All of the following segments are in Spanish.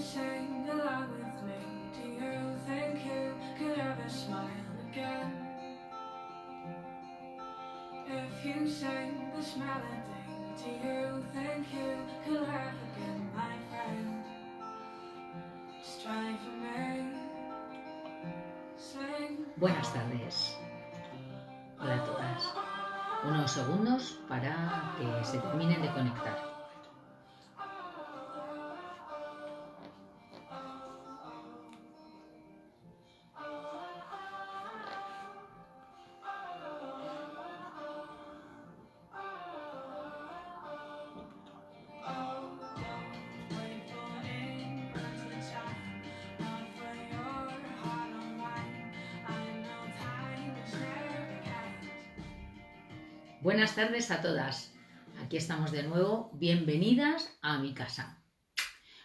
sing along with me? Do you think you could ever smile again? If you sing this melody, do you think you could laugh again, my friend? Just try for me. Sing. Buenas tardes. Hola a todas. Unos segundos para que se terminen de conectar. Buenas tardes a todas. Aquí estamos de nuevo. Bienvenidas a mi casa.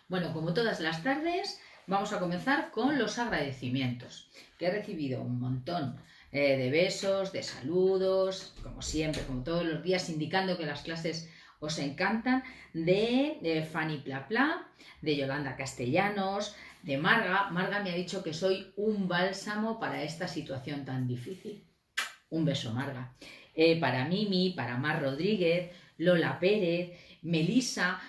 Bueno, como todas las tardes, vamos a comenzar con los agradecimientos, que he recibido un montón de besos, de saludos, como siempre, como todos los días, indicando que las clases os encantan, de Fanny Plapla, de Yolanda Castellanos, de Marga. Marga me ha dicho que soy un bálsamo para esta situación tan difícil. Un beso, Marga. Para Mimi, para Mar Rodríguez, Lola Pérez, Melisa,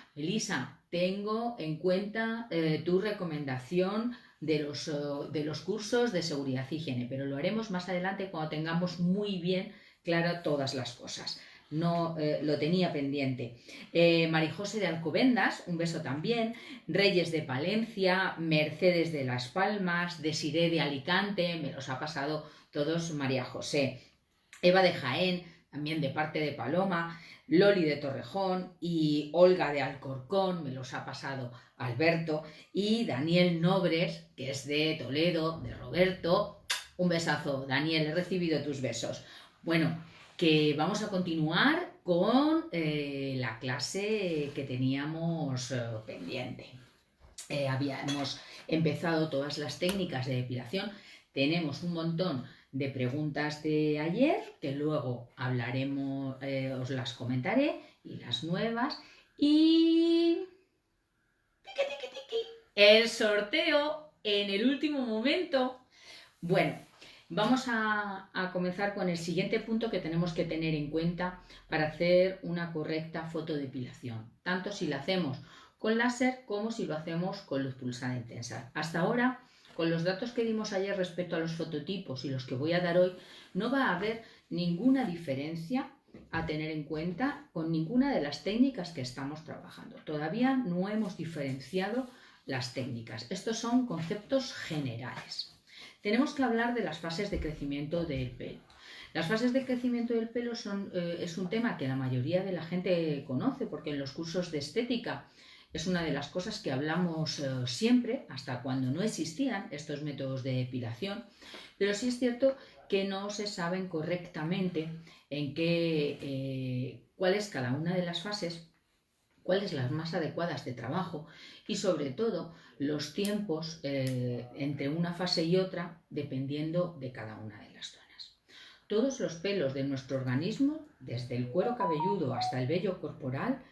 tengo en cuenta tu recomendación de los cursos de seguridad y higiene, pero lo haremos más adelante cuando tengamos muy bien claras todas las cosas. No lo tenía pendiente. Marijose de Alcobendas, un beso también. Reyes de Palencia, Mercedes de Las Palmas, Desiré de Alicante, me los ha pasado todos María José. Eva de Jaén, también de parte de Paloma, Loli de Torrejón y Olga de Alcorcón, me los ha pasado Alberto, y Daniel Nobres, que es de Toledo, de Roberto. Un besazo, Daniel, he recibido tus besos. Bueno, que vamos a continuar con la clase que teníamos pendiente. Habíamos empezado todas las técnicas de depilación, tenemos un montón de preguntas de ayer, que luego hablaremos, os las comentaré, y las nuevas, y el sorteo en el último momento. Bueno, vamos a comenzar con el siguiente punto que tenemos que tener en cuenta para hacer una correcta fotodepilación, tanto si la hacemos con láser como si lo hacemos con luz pulsada intensa. Hasta ahora, con los datos que dimos ayer respecto a los fototipos y los que voy a dar hoy, no va a haber ninguna diferencia a tener en cuenta con ninguna de las técnicas que estamos trabajando. Todavía no hemos diferenciado las técnicas. Estos son conceptos generales. Tenemos que hablar de las fases de crecimiento del pelo. Las fases de crecimiento del pelo es un tema que la mayoría de la gente conoce, porque en los cursos de estética es una de las cosas que hablamos siempre, hasta cuando no existían estos métodos de depilación, pero sí es cierto que no se saben correctamente cuál es cada una de las fases, cuáles las más adecuadas de trabajo y sobre todo los tiempos entre una fase y otra dependiendo de cada una de las zonas. Todos los pelos de nuestro organismo, desde el cuero cabelludo hasta el vello corporal,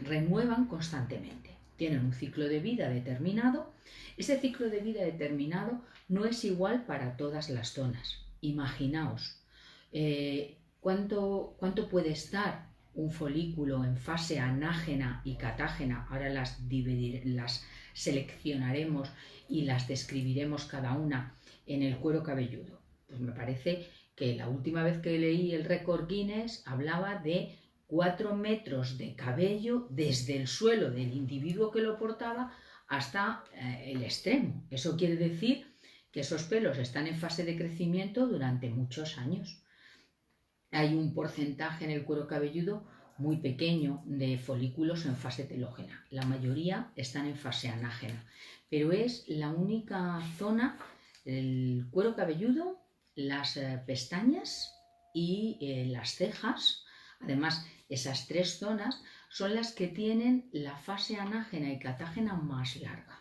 renuevan constantemente. Tienen un ciclo de vida determinado. Ese ciclo de vida determinado no es igual para todas las zonas. Imaginaos cuánto puede estar un folículo en fase anágena y catágena. Ahora las seleccionaremos y las describiremos cada una en el cuero cabelludo. Pues me parece que la última vez que leí el récord Guinness hablaba de 4 metros de cabello desde el suelo del individuo que lo portaba hasta el extremo. Eso quiere decir que esos pelos están en fase de crecimiento durante muchos años. Hay un porcentaje en el cuero cabelludo muy pequeño de folículos en fase telógena. La mayoría están en fase anágena, pero es la única zona, el cuero cabelludo, las pestañas y las cejas. Además, esas 3 zonas son las que tienen la fase anágena y catágena más larga.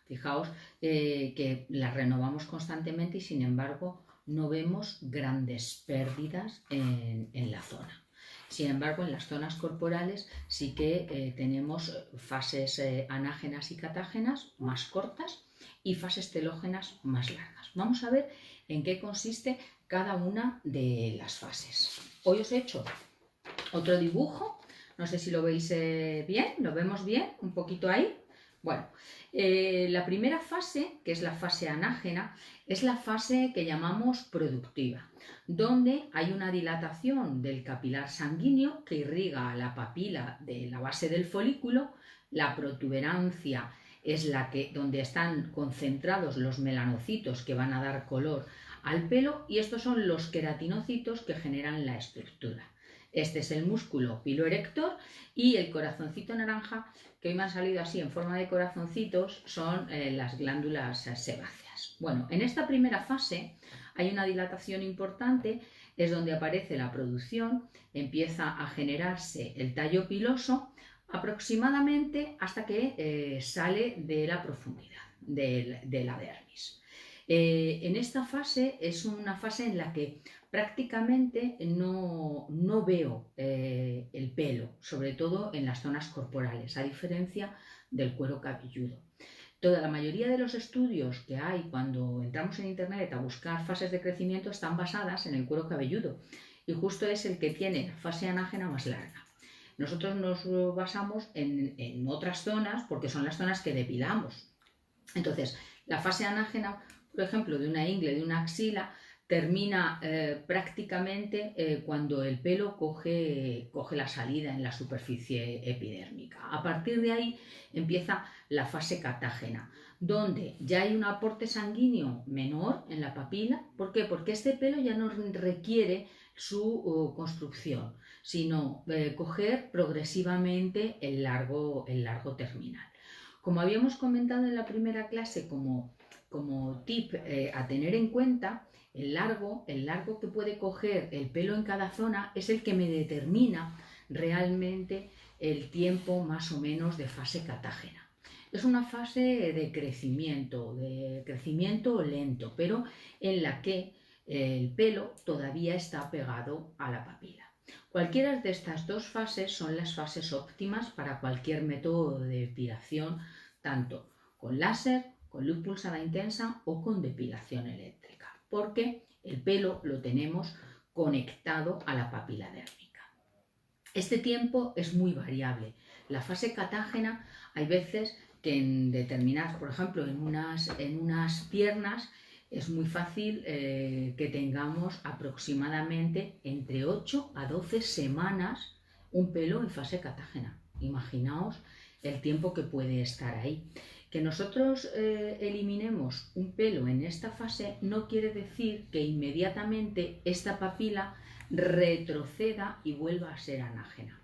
Fijaos que las renovamos constantemente y sin embargo no vemos grandes pérdidas en la zona. Sin embargo, en las zonas corporales sí que tenemos fases anágenas y catágenas más cortas y fases telógenas más largas. Vamos a ver en qué consiste cada una de las fases. Hoy os he hecho otro dibujo, no sé si lo veis bien, lo vemos bien, un poquito ahí. Bueno, la primera fase, que es la fase anágena, es la fase que llamamos productiva, donde hay una dilatación del capilar sanguíneo que irriga la papila de la base del folículo. La protuberancia es la que, donde están concentrados los melanocitos que van a dar color al pelo, y estos son los queratinocitos que generan la estructura. Este es el músculo piloerector, y el corazoncito naranja, que hoy me han salido así en forma de corazoncitos, son las glándulas sebáceas. Bueno, en esta primera fase hay una dilatación importante, es donde aparece la producción, empieza a generarse el tallo piloso aproximadamente hasta que sale de la profundidad de la dermis. En esta fase es una fase en la que prácticamente no veo el pelo, sobre todo en las zonas corporales, a diferencia del cuero cabelludo. La mayoría de los estudios que hay cuando entramos en internet a buscar fases de crecimiento están basadas en el cuero cabelludo, y justo es el que tiene la fase anágena más larga. Nosotros nos basamos en otras zonas porque son las zonas que depilamos. Entonces, la fase anágena, por ejemplo, de una ingle, de una axila, termina prácticamente cuando el pelo coge la salida en la superficie epidérmica. A partir de ahí empieza la fase catágena, donde ya hay un aporte sanguíneo menor en la papila. ¿Por qué? Porque este pelo ya no requiere su construcción, sino coger progresivamente el largo terminal. Como habíamos comentado en la primera clase, como tip a tener en cuenta, el largo que puede coger el pelo en cada zona es el que me determina realmente el tiempo más o menos de fase catágena. Es una fase de crecimiento lento, pero en la que el pelo todavía está pegado a la papila. Cualquiera de estas dos fases son las fases óptimas para cualquier método de depilación, tanto con láser, con luz pulsada intensa o con depilación eléctrica, porque el pelo lo tenemos conectado a la papila dérmica. Este tiempo es muy variable. La fase catágena hay veces que en determinadas, por ejemplo, en unas piernas, es muy fácil que tengamos aproximadamente entre 8 a 12 semanas un pelo en fase catágena. Imaginaos el tiempo que puede estar ahí. Que nosotros eliminemos un pelo en esta fase no quiere decir que inmediatamente esta papila retroceda y vuelva a ser anágena.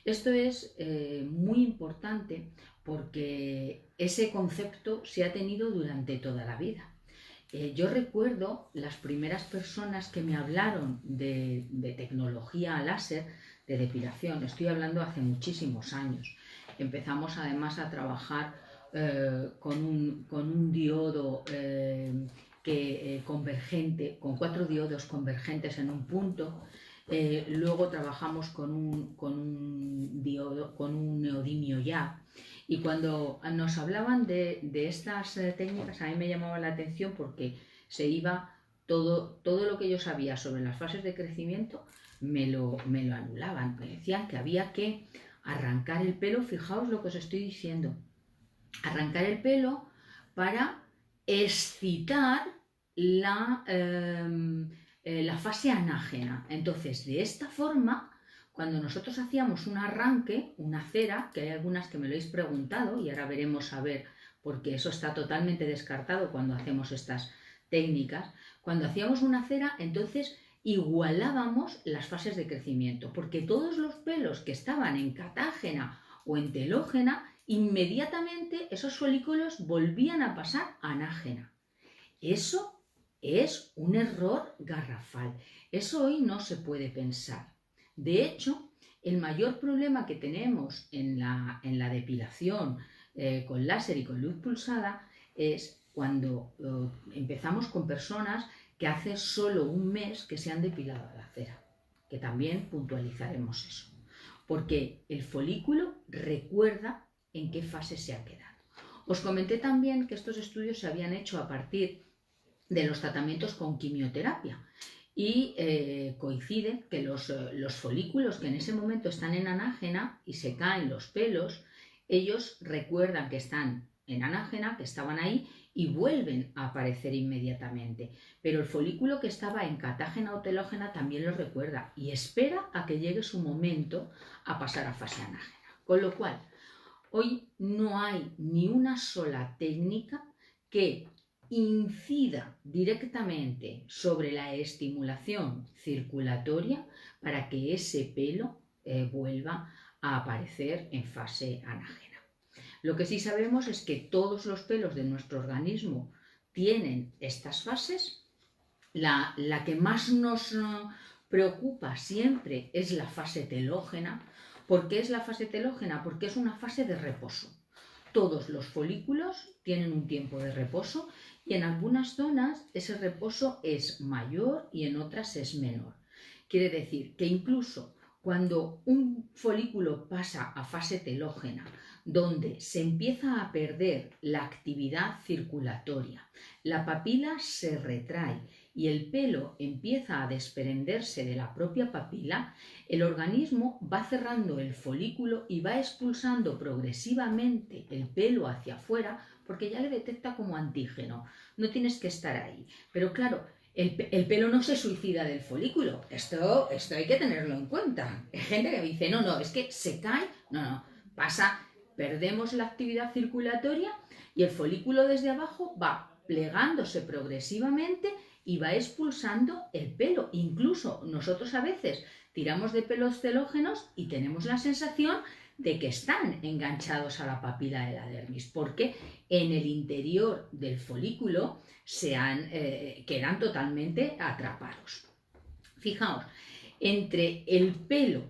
Esto es muy importante porque ese concepto se ha tenido durante toda la vida. Yo recuerdo las primeras personas que me hablaron de tecnología láser, de depilación, estoy hablando hace muchísimos años. Empezamos además a trabajar con un diodo convergente, con 4 diodos convergentes en un punto. Luego trabajamos con un diodo, con un neodimio ya. Y cuando nos hablaban de estas técnicas, a mí me llamaba la atención porque se iba todo lo que yo sabía sobre las fases de crecimiento, me lo anulaban. Me decían que había que arrancar el pelo. Fijaos lo que os estoy diciendo. Arrancar el pelo para excitar la fase anágena. Entonces, de esta forma, cuando nosotros hacíamos un arranque, una cera, que hay algunas que me lo habéis preguntado y ahora veremos a ver, porque eso está totalmente descartado cuando hacemos estas técnicas, cuando hacíamos una cera, entonces igualábamos las fases de crecimiento, porque todos los pelos que estaban en catágena o en telógena, inmediatamente esos folículos volvían a pasar a anágena. Eso es un error garrafal. Eso hoy no se puede pensar. De hecho, el mayor problema que tenemos en la depilación con láser y con luz pulsada es cuando empezamos con personas que hace solo un mes que se han depilado la cera. que también puntualizaremos eso, porque el folículo recuerda en qué fase se ha quedado. Os comenté también que estos estudios se habían hecho a partir de los tratamientos con quimioterapia y coincide que los folículos que en ese momento están en anágena y se caen los pelos, ellos recuerdan que están en anágena, que estaban ahí y vuelven a aparecer inmediatamente. Pero el folículo que estaba en catágena o telógena también lo recuerda y espera a que llegue su momento a pasar a fase anágena. Con lo cual, hoy no hay ni una sola técnica que incida directamente sobre la estimulación circulatoria para que ese pelo vuelva a aparecer en fase anágena. Lo que sí sabemos es que todos los pelos de nuestro organismo tienen estas fases. La que más nos preocupa siempre es la fase telógena. ¿Por qué es la fase telógena? Porque es una fase de reposo. Todos los folículos tienen un tiempo de reposo y en algunas zonas ese reposo es mayor y en otras es menor. Quiere decir que incluso cuando un folículo pasa a fase telógena, donde se empieza a perder la actividad circulatoria, la papila se retrae y el pelo empieza a desprenderse de la propia papila, el organismo va cerrando el folículo y va expulsando progresivamente el pelo hacia afuera porque ya le detecta como antígeno. No tienes que estar ahí. Pero claro, el pelo no se suicida del folículo. Esto hay que tenerlo en cuenta. Hay gente que dice, no, es que se cae. No, pasa, perdemos la actividad circulatoria y el folículo desde abajo va plegándose progresivamente y va expulsando el pelo. Incluso nosotros a veces tiramos de pelos telógenos y tenemos la sensación de que están enganchados a la papila de la dermis, porque en el interior del folículo quedan totalmente atrapados. Fijaos, entre el pelo,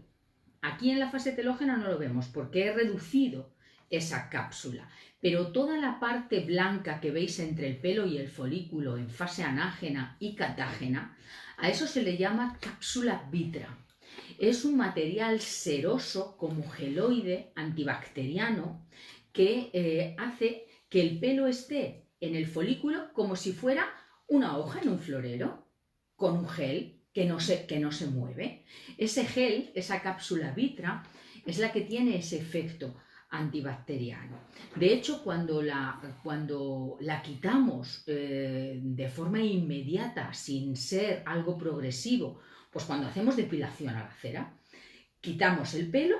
aquí en la fase telógena no lo vemos porque he reducido esa cápsula, pero toda la parte blanca que veis entre el pelo y el folículo en fase anágena y catágena, a eso se le llama cápsula vitra. Es un material seroso como geloide antibacteriano que hace que el pelo esté en el folículo como si fuera una hoja en un florero, con un gel que no se mueve. Ese gel, esa cápsula vitra, es la que tiene ese efecto antibacteriano. De hecho, cuando la quitamos de forma inmediata, sin ser algo progresivo, pues cuando hacemos depilación a la cera, quitamos el pelo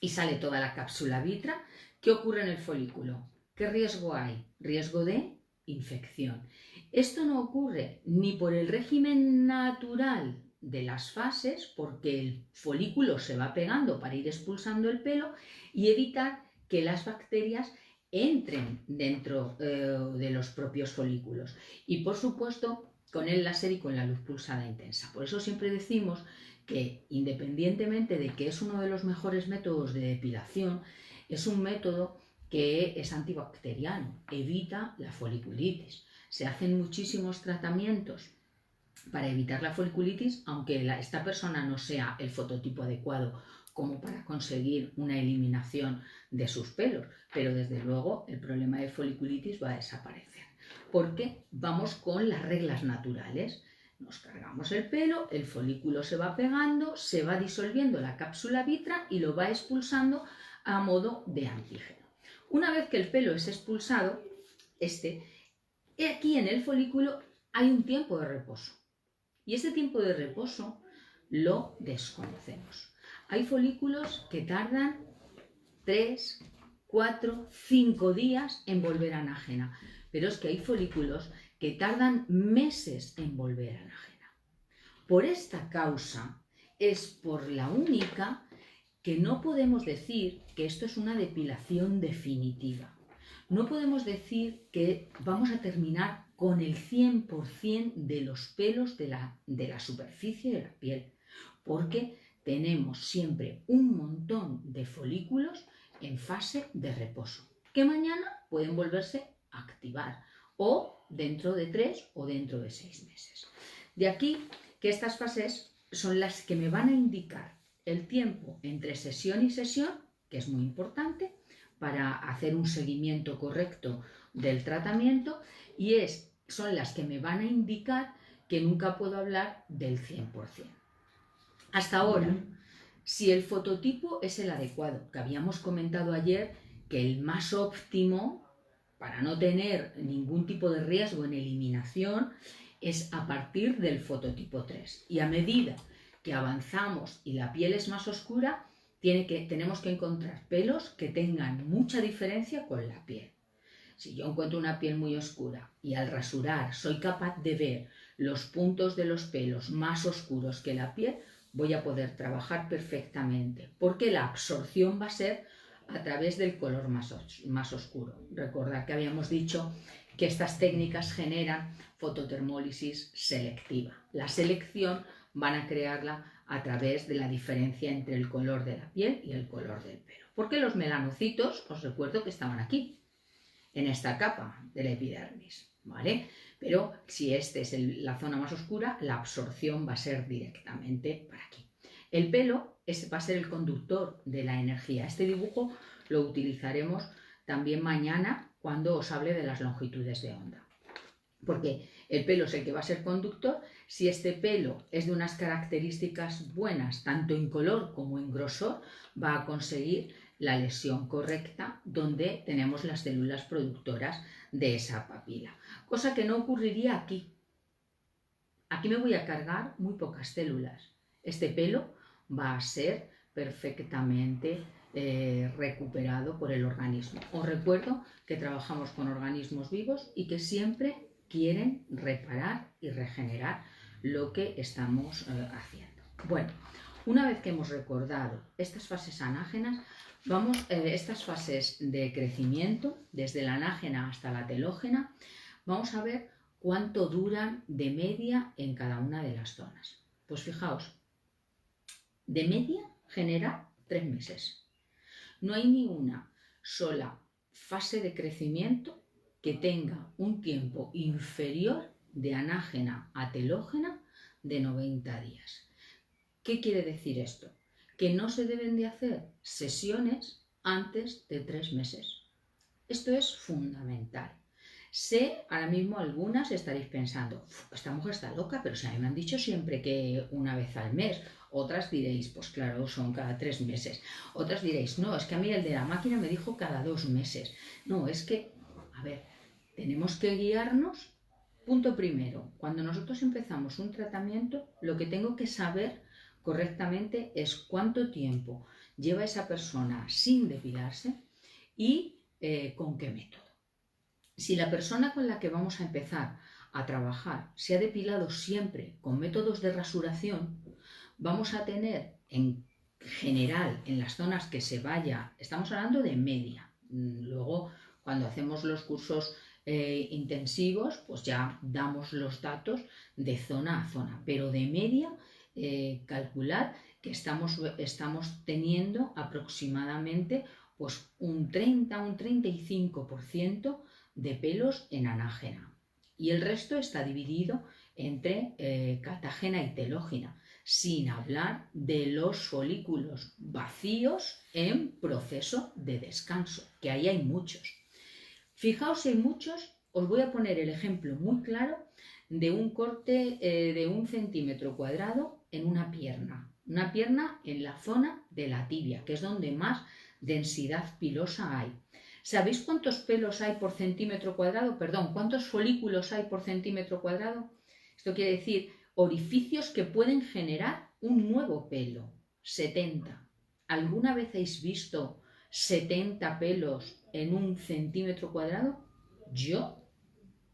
y sale toda la cápsula vitra. ¿Qué ocurre en el folículo? ¿Qué riesgo hay? Riesgo de infección. Esto no ocurre ni por el régimen natural de las fases, porque el folículo se va pegando para ir expulsando el pelo y evitar que las bacterias entren dentro de los propios folículos. Y por supuesto, con el láser y con la luz pulsada intensa. Por eso siempre decimos que independientemente de que es uno de los mejores métodos de depilación, es un método que es antibacteriano, evita la foliculitis. Se hacen muchísimos tratamientos para evitar la foliculitis, aunque esta persona no sea el fototipo adecuado como para conseguir una eliminación de sus pelos, pero desde luego el problema de foliculitis va a desaparecer, porque vamos con las reglas naturales. Nos cargamos el pelo, el folículo se va pegando, se va disolviendo la cápsula vitra y lo va expulsando a modo de antígeno. Una vez que el pelo es expulsado, aquí en el folículo hay un tiempo de reposo. Y ese tiempo de reposo lo desconocemos. Hay folículos que tardan 3, 4, 5 días en volver anágena, pero es que hay folículos que tardan meses en volver anágena. Por esta causa es por la única que no podemos decir que esto es una depilación definitiva. No podemos decir que vamos a terminar con el 100% de los pelos de la superficie de la piel, porque tenemos siempre un montón de folículos en fase de reposo, que mañana pueden volverse a activar, o dentro de 3 o dentro de 6 meses. De aquí que estas fases son las que me van a indicar el tiempo entre sesión y sesión, que es muy importante para hacer un seguimiento correcto del tratamiento, y son las que me van a indicar que nunca puedo hablar del 100%. Hasta ahora, si el fototipo es el adecuado, que habíamos comentado ayer que el más óptimo para no tener ningún tipo de riesgo en eliminación es a partir del fototipo 3. Y a medida que avanzamos y la piel es más oscura, tenemos que encontrar pelos que tengan mucha diferencia con la piel. Si yo encuentro una piel muy oscura y al rasurar soy capaz de ver los puntos de los pelos más oscuros que la piel, voy a poder trabajar perfectamente, porque la absorción va a ser a través del color más oscuro. Recordad que habíamos dicho que estas técnicas generan fototermólisis selectiva. La selección van a crearla a través de la diferencia entre el color de la piel y el color del pelo. Porque los melanocitos, os recuerdo que estaban aquí, en esta capa de la epidermis, ¿vale? Pero si esta es la zona más oscura, la absorción va a ser directamente para aquí. El pelo va a ser el conductor de la energía. Este dibujo lo utilizaremos también mañana cuando os hable de las longitudes de onda. Porque el pelo es el que va a ser conductor. Si este pelo es de unas características buenas, tanto en color como en grosor, va a conseguir la lesión correcta donde tenemos las células productoras de esa papila. Cosa que no ocurriría aquí. Aquí me voy a cargar muy pocas células. Este pelo va a ser perfectamente recuperado por el organismo. Os recuerdo que trabajamos con organismos vivos y que siempre quieren reparar y regenerar lo que estamos haciendo. Bueno, una vez que hemos recordado estas fases anágenas, estas fases de crecimiento, desde la anágena hasta la telógena, vamos a ver cuánto duran de media en cada una de las zonas. Pues fijaos, de media genera 3 meses. No hay ni una sola fase de crecimiento que tenga un tiempo inferior de anágena a telógena de 90 días. ¿Qué quiere decir esto? Que no se deben de hacer sesiones antes de 3 meses. Esto es fundamental. Sé, ahora mismo algunas estaréis pensando, esta mujer está loca, pero si a mí me han dicho siempre que una vez al mes. Otras diréis, pues claro, son cada 3 meses. Otras diréis, no, es que a mí el de la máquina me dijo cada 2 meses. No, es que, a ver, tenemos que guiarnos. Punto primero, cuando nosotros empezamos un tratamiento, lo que tengo que saber correctamente es cuánto tiempo lleva esa persona sin depilarse y con qué método. Si la persona con la que vamos a empezar a trabajar se ha depilado siempre con métodos de rasuración, vamos a tener en general en las zonas que se vaya, estamos hablando de media. Luego, cuando hacemos los cursos intensivos, pues ya damos los datos de zona a zona, pero de media calcular que estamos teniendo aproximadamente pues un 30, un 35% de pelos en anágena, y el resto está dividido entre catágena y telógena, sin hablar de los folículos vacíos en proceso de descanso, que ahí hay muchos. Fijaos si hay muchos. Os voy a poner el ejemplo muy claro de un corte de 1 centímetro cuadrado en una pierna en la zona de la tibia, que es donde más densidad pilosa hay. ¿Sabéis cuántos pelos hay por centímetro cuadrado? Perdón, ¿cuántos folículos hay por centímetro cuadrado? Esto quiere decir orificios que pueden generar un nuevo pelo. 70. ¿Alguna vez habéis visto 70 pelos en 1 centímetro cuadrado? Yo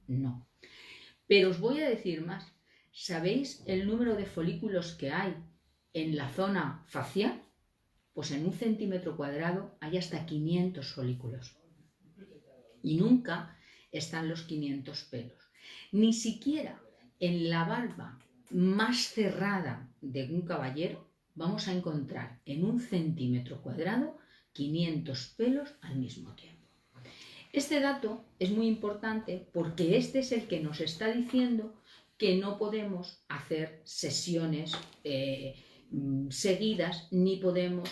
no. Pero os voy a decir más. ¿Sabéis el número de folículos que hay en la zona facial? Pues en 1 centímetro cuadrado hay hasta 500 folículos. Y nunca están los 500 pelos. Ni siquiera en la barba más cerrada de un caballero vamos a encontrar en 1 centímetro cuadrado 500 pelos al mismo tiempo. Este dato es muy importante porque este es el que nos está diciendo que no podemos hacer hacer sesiones seguidas, ni podemos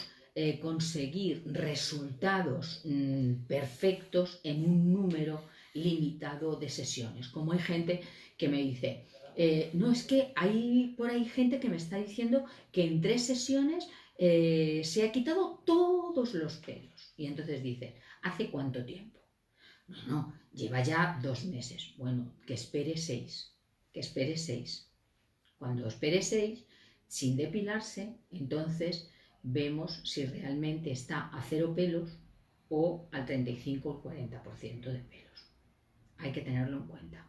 conseguir resultados perfectos en un número limitado de sesiones. Como hay gente que me dice, no, es que hay por ahí gente que me está diciendo que en 3 sesiones se ha quitado todos los pelos. Y entonces dice, ¿hace cuánto tiempo? No, lleva ya 2 meses. Bueno, que espere 6. Que espere 6. Cuando espere 6, sin depilarse, entonces vemos si realmente está a 0 pelos o al 35 o 40% de pelos. Hay que tenerlo en cuenta.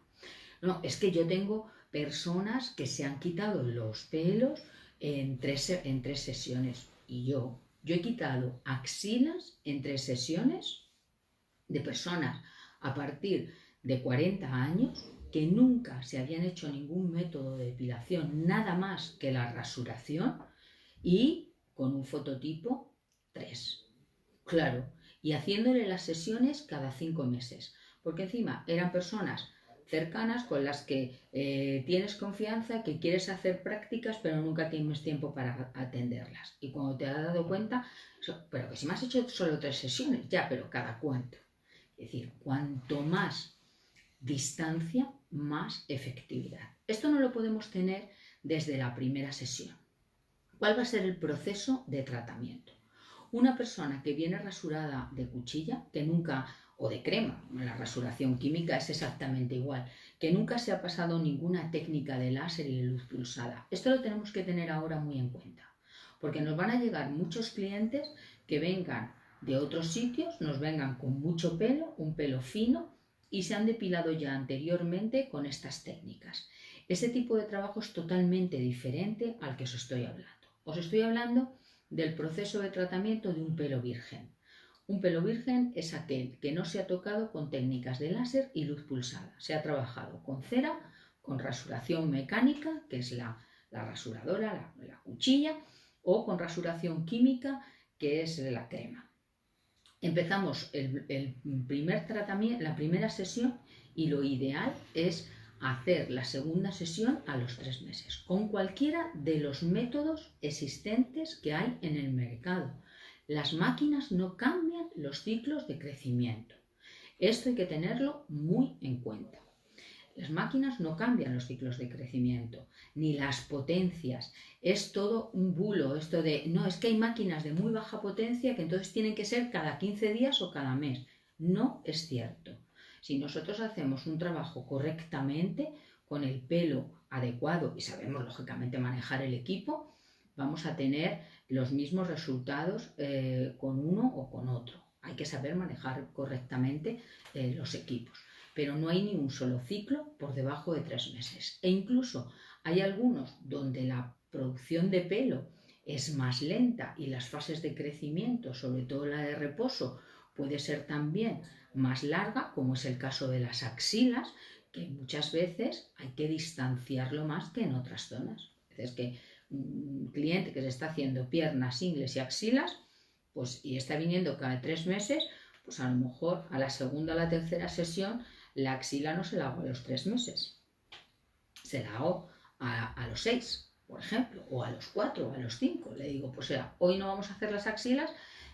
No, es que yo tengo personas que se han quitado los pelos en 3 sesiones. Y yo he quitado axilas en 3 sesiones de personas a partir de 40 años que nunca se habían hecho ningún método de depilación, nada más que la rasuración, y con un fototipo 3. Claro, y haciéndole las sesiones cada 5 meses, porque encima eran personas cercanas con las que tienes confianza, que quieres hacer prácticas, pero nunca tienes tiempo para atenderlas. Y cuando te has dado cuenta, pero que si me has hecho solo 3 sesiones, ya, pero ¿cada cuánto? Es decir, cuanto más distancia, más efectividad. Esto no lo podemos tener desde la primera sesión. ¿Cuál va a ser el proceso de tratamiento? Una persona que viene rasurada de cuchilla, que nunca, o de crema, la rasuración química es exactamente igual, que nunca se ha pasado ninguna técnica de láser y de luz pulsada. Esto lo tenemos que tener ahora muy en cuenta, porque nos van a llegar muchos clientes que vengan de otros sitios, nos vengan con mucho pelo, un pelo fino, y se han depilado ya anteriormente con estas técnicas. Ese tipo de trabajo es totalmente diferente al que os estoy hablando. Os estoy hablando del proceso de tratamiento de un pelo virgen. Un pelo virgen es aquel que no se ha tocado con técnicas de láser y luz pulsada. Se ha trabajado con cera, con rasuración mecánica, que es la rasuradora, la cuchilla, o con rasuración química, que es la crema. Empezamos el primer tratamiento, la primera sesión, y lo ideal es hacer la segunda sesión a los 3 meses, con cualquiera de los métodos existentes que hay en el mercado. Las máquinas no cambian los ciclos de crecimiento. Esto hay que tenerlo muy en cuenta. Las máquinas no cambian los ciclos de crecimiento, ni las potencias. Es todo un bulo, esto de, no, es que hay máquinas de muy baja potencia que entonces tienen que ser cada 15 días o cada mes. No es cierto. Si nosotros hacemos un trabajo correctamente, con el pelo adecuado y sabemos lógicamente manejar el equipo, vamos a tener los mismos resultados con uno o con otro. Hay que saber manejar correctamente los equipos. Pero no hay ni un solo ciclo por debajo de 3 meses. E incluso hay algunos donde la producción de pelo es más lenta y las fases de crecimiento, sobre todo la de reposo, puede ser también más larga, como es el caso de las axilas, que muchas veces hay que distanciarlo más que en otras zonas. Es que un cliente que se está haciendo piernas, ingles y axilas, pues, y está viniendo cada 3 meses, pues a lo mejor a la segunda o la tercera sesión la axila no se la hago a los 3 meses, se la hago a los 6, por ejemplo, o a los 4 o a los 5. Le digo, pues hoy no vamos a hacer las axilas,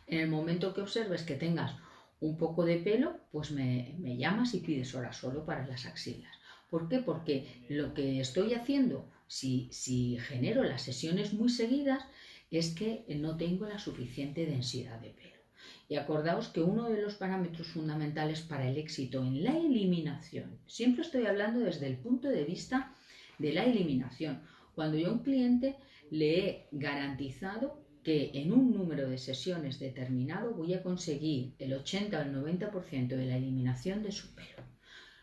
en el momento que observes que tengas un poco de pelo, pues me llamas y pides hora solo para las axilas. ¿Por qué? Porque lo que estoy haciendo, si genero las sesiones muy seguidas, es que no tengo la suficiente densidad de pelo. Y acordaos que uno de los parámetros fundamentales para el éxito en la eliminación, siempre estoy hablando desde el punto de vista de la eliminación, cuando yo a un cliente le he garantizado que en un número de sesiones determinado voy a conseguir el 80 o el 90% de la eliminación de su pelo,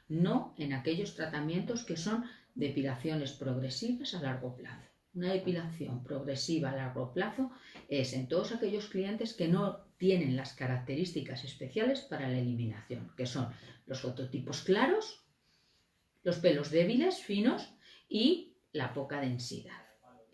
no en aquellos tratamientos que son depilaciones progresivas a largo plazo. Una depilación progresiva a largo plazo es en todos aquellos clientes que no tienen las características especiales para la eliminación, que son los fototipos claros, los pelos débiles, finos y la poca densidad.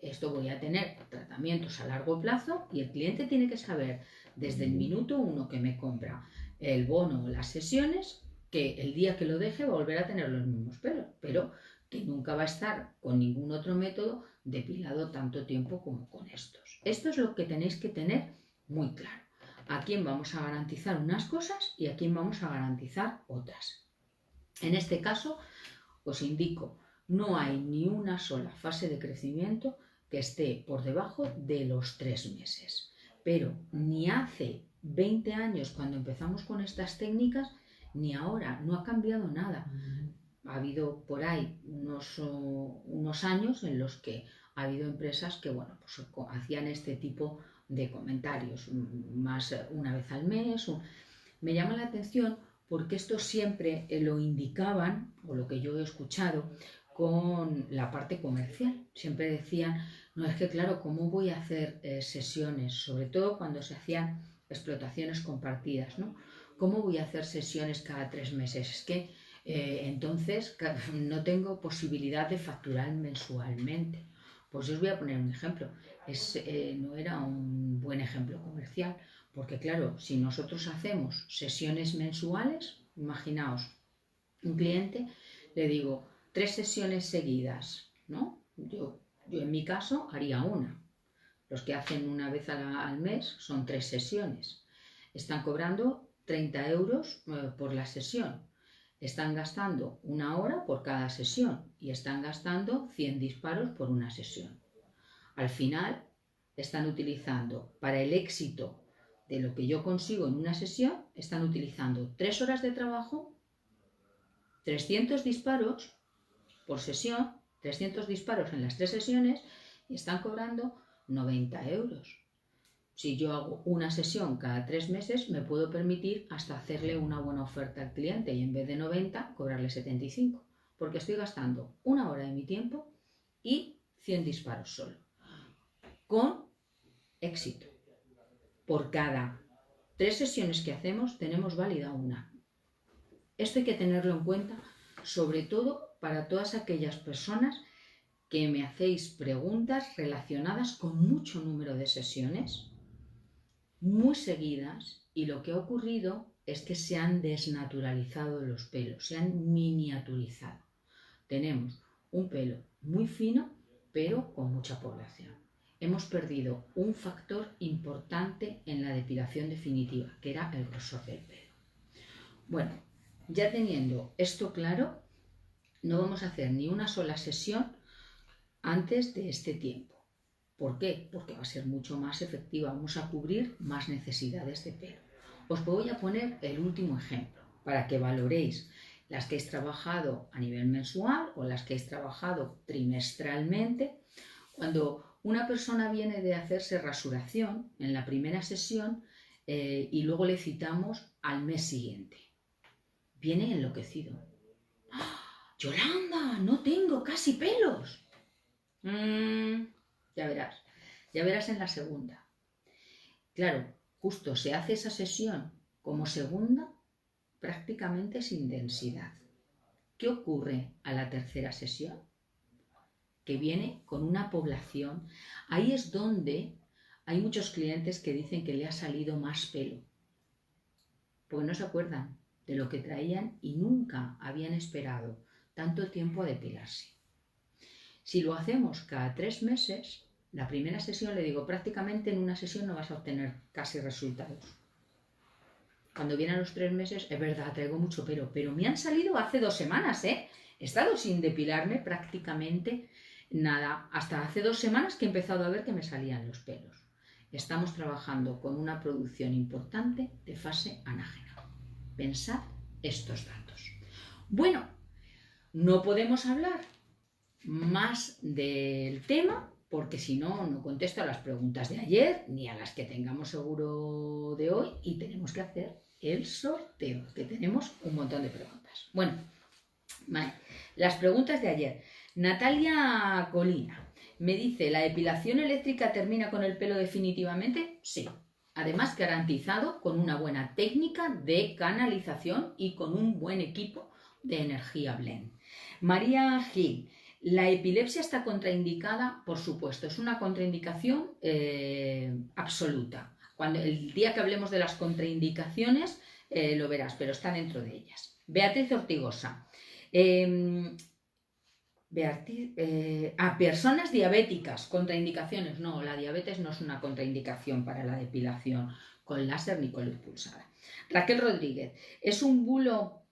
Esto voy a tener tratamientos a largo plazo y el cliente tiene que saber desde el minuto 1 que me compra el bono o las sesiones que el día que lo deje va a volver a tener los mismos pelos, pero que nunca va a estar con ningún otro método depilado tanto tiempo como con estos. Esto es lo que tenéis que tener muy claro. A quién vamos a garantizar unas cosas y a quién vamos a garantizar otras. En este caso, os indico, no hay ni una sola fase de crecimiento que esté por debajo de los 3 meses. Pero ni hace 20 años cuando empezamos con estas técnicas, ni ahora, no ha cambiado nada. Ha habido por ahí unos años en los que ha habido empresas que bueno, pues hacían este tipo de comentarios, más una vez al mes. Me llama la atención porque esto siempre lo indicaban, o lo que yo he escuchado, con la parte comercial. Siempre decían, no, es que claro, ¿cómo voy a hacer sesiones? Sobre todo cuando se hacían explotaciones compartidas, ¿no? ¿Cómo voy a hacer sesiones cada 3 meses? Es que entonces no tengo posibilidad de facturar mensualmente. Pues yo os voy a poner un ejemplo. No era un buen ejemplo comercial, porque claro, si nosotros hacemos sesiones mensuales, imaginaos, un cliente, le digo 3 sesiones seguidas, ¿no? Yo en mi caso haría una. Los que hacen una vez al mes son 3 sesiones. Están cobrando 30 euros por la sesión. Están gastando 1 hora por cada sesión y están gastando 100 disparos por una sesión. Al final, están utilizando para el éxito de lo que yo consigo en una sesión, están utilizando 3 horas de trabajo, 300 disparos por sesión, 300 disparos en las 3 sesiones y están cobrando 90 euros. Si yo hago una sesión cada 3 meses, me puedo permitir hasta hacerle una buena oferta al cliente y en vez de 90, cobrarle 75, porque estoy gastando 1 hora de mi tiempo y 100 disparos solo, con éxito. Por cada 3 sesiones que hacemos, tenemos válida una. Esto hay que tenerlo en cuenta, sobre todo para todas aquellas personas que me hacéis preguntas relacionadas con mucho número de sesiones muy seguidas, y lo que ha ocurrido es que se han desnaturalizado los pelos, se han miniaturizado. Tenemos un pelo muy fino, pero con mucha población. Hemos perdido un factor importante en la depilación definitiva, que era el grosor del pelo. Bueno, ya teniendo esto claro, no vamos a hacer ni una sola sesión antes de este tiempo. ¿Por qué? Porque va a ser mucho más efectiva, vamos a cubrir más necesidades de pelo. Os voy a poner el último ejemplo para que valoréis las que habéis trabajado a nivel mensual o las que habéis trabajado trimestralmente. Cuando una persona viene de hacerse rasuración en la primera sesión y luego le citamos al mes siguiente, viene enloquecido. ¡Ah! ¡Yolanda, no tengo casi pelos! Ya verás en la segunda. Claro, justo se hace esa sesión como segunda prácticamente sin densidad. ¿Qué ocurre a la tercera sesión? Que viene con una población. Ahí es donde hay muchos clientes que dicen que le ha salido más pelo, porque no se acuerdan de lo que traían y nunca habían esperado tanto tiempo a depilarse. Si lo hacemos cada 3 meses, la primera sesión, le digo, prácticamente en una sesión no vas a obtener casi resultados. Cuando vienen los 3 meses, es verdad, traigo mucho pelo, pero me han salido hace 2 semanas, ¿eh? He estado sin depilarme prácticamente nada, hasta hace 2 semanas que he empezado a ver que me salían los pelos. Estamos trabajando con una producción importante de fase anágena. Pensad estos datos. Bueno, no podemos hablar más del tema, porque si no, no contesto a las preguntas de ayer ni a las que tengamos seguro de hoy, y tenemos que hacer el sorteo, que tenemos un montón de preguntas. Bueno, vale, las preguntas de ayer. Natalia Colina me dice, ¿la depilación eléctrica termina con el pelo definitivamente? Sí. Además, garantizado con una buena técnica de canalización y con un buen equipo de energía blend. María Gil, ¿la epilepsia está contraindicada? Por supuesto, es una contraindicación absoluta. El día que hablemos de las contraindicaciones lo verás, pero está dentro de ellas. Beatriz Ortigosa, A personas diabéticas, contraindicaciones. No, la diabetes no es una contraindicación para la depilación con láser ni con luz pulsada. Raquel Rodríguez, ¿es un bulo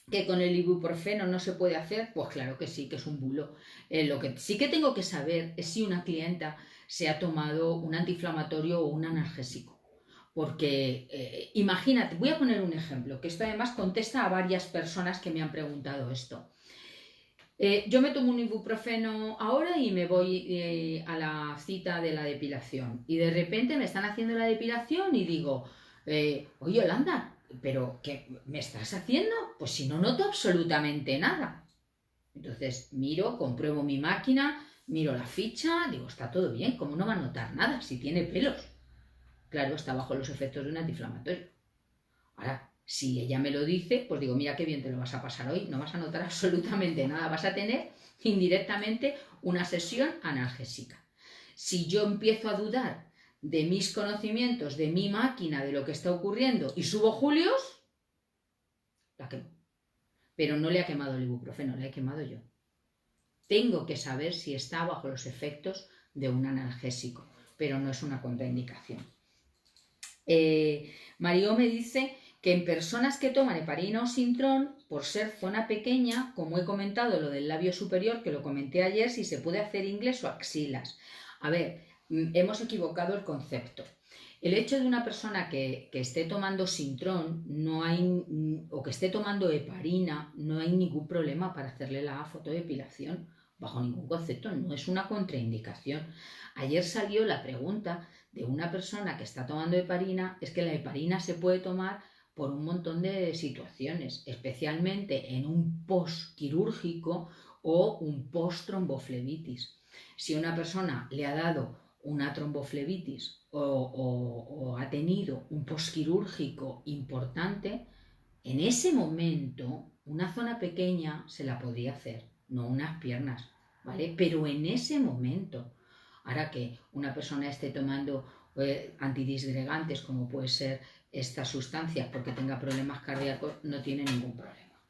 que con el ibuprofeno no se puede hacer? Pues claro que sí, que es un bulo. Lo que sí que tengo que saber es si una clienta se ha tomado un antiinflamatorio o un analgésico. Porque imagínate, voy a poner un ejemplo, que esto además contesta a varias personas que me han preguntado esto. Yo me tomo un ibuprofeno ahora y me voy a la cita de la depilación. Y de repente me están haciendo la depilación y digo, oye Yolanda, ¿pero qué me estás haciendo? Pues si no noto absolutamente nada. Entonces miro, compruebo mi máquina, miro la ficha, digo, está todo bien, ¿cómo no va a notar nada si tiene pelos? Claro, está bajo los efectos de un antiinflamatorio. Ahora, si ella me lo dice, pues digo, mira qué bien te lo vas a pasar hoy, no vas a notar absolutamente nada, vas a tener indirectamente una sesión analgésica. Si yo empiezo a dudar de mis conocimientos, de mi máquina, de lo que está ocurriendo y subo julios, la quemo. Pero no le ha quemado el ibuprofeno, la he quemado yo. Tengo que saber si está bajo los efectos de un analgésico, pero no es una contraindicación. Mario me dice que en personas que toman heparina o sintrón, por ser zona pequeña, como he comentado lo del labio superior, que lo comenté ayer, si se puede hacer ingles o axilas. A ver, hemos equivocado el concepto. El hecho de una persona que esté tomando sintrón o que esté tomando heparina, no hay ningún problema para hacerle la fotodepilación, bajo ningún concepto, no es una contraindicación. Ayer salió la pregunta de una persona que está tomando heparina, es que la heparina se puede tomar por un montón de situaciones, especialmente en un post-quirúrgico o un post-tromboflebitis. Si una persona le ha dado una tromboflebitis o ha tenido un postquirúrgico importante, en ese momento una zona pequeña se la podría hacer, no unas piernas, ¿vale? Pero en ese momento, ahora que una persona esté tomando antidisgregantes, como puede ser estas sustancias, porque tenga problemas cardíacos, no tiene ningún problema.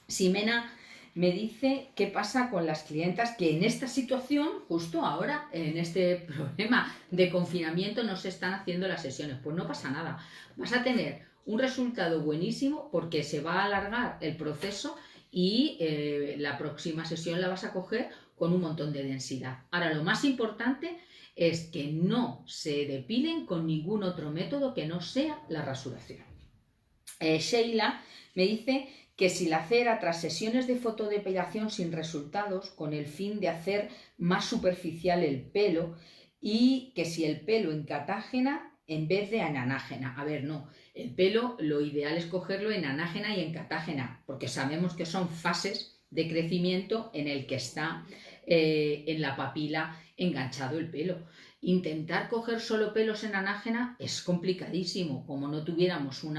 Ximena me dice qué pasa con las clientas que en esta situación, justo ahora, en este problema de confinamiento, no se están haciendo las sesiones. Pues no pasa nada. Vas a tener un resultado buenísimo porque se va a alargar el proceso y la próxima sesión la vas a coger con un montón de densidad. Ahora, lo más importante es que no se depilen con ningún otro método que no sea la rasuración. Sheila me dice que si la cera tras sesiones de fotodepilación sin resultados con el fin de hacer más superficial el pelo y que si el pelo en catágena en vez de en anágena. A ver, no, el pelo lo ideal es cogerlo en anágena y en catágena porque sabemos que son fases de crecimiento en el que está en la papila enganchado el pelo. Intentar coger solo pelos en anágena es complicadísimo. Como no tuviéramos un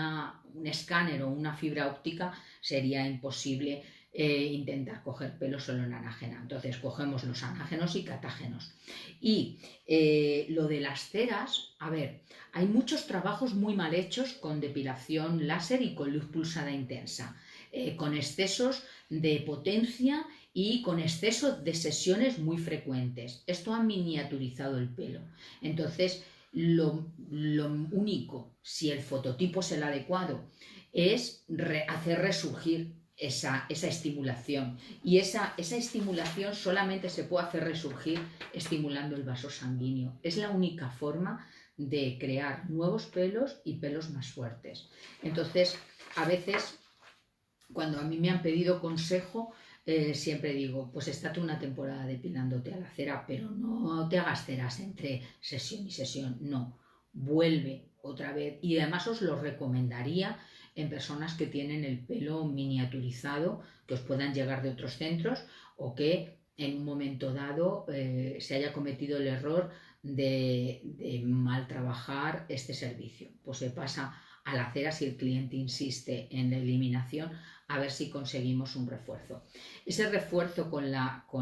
escáner o una fibra óptica, sería imposible intentar coger pelos solo en anágena. Entonces cogemos los anágenos y catágenos. Y lo de las ceras, a ver, hay muchos trabajos muy mal hechos con depilación láser y con luz pulsada intensa, con excesos de potencia y con exceso de sesiones muy frecuentes. Esto ha miniaturizado el pelo. Entonces, lo único, si el fototipo es el adecuado, es hacer resurgir esa estimulación. Y esa estimulación solamente se puede hacer resurgir estimulando el vaso sanguíneo. Es la única forma de crear nuevos pelos y pelos más fuertes. Entonces, a veces, cuando a mí me han pedido consejo, siempre digo, pues estate una temporada depilándote a la cera, pero no te hagas ceras entre sesión y sesión, no, vuelve otra vez. Y además os lo recomendaría en personas que tienen el pelo miniaturizado, que os puedan llegar de otros centros o que en un momento dado se haya cometido el error de mal trabajar este servicio. Pues se pasa a la cera si el cliente insiste en la eliminación, a ver si conseguimos un refuerzo. Ese refuerzo con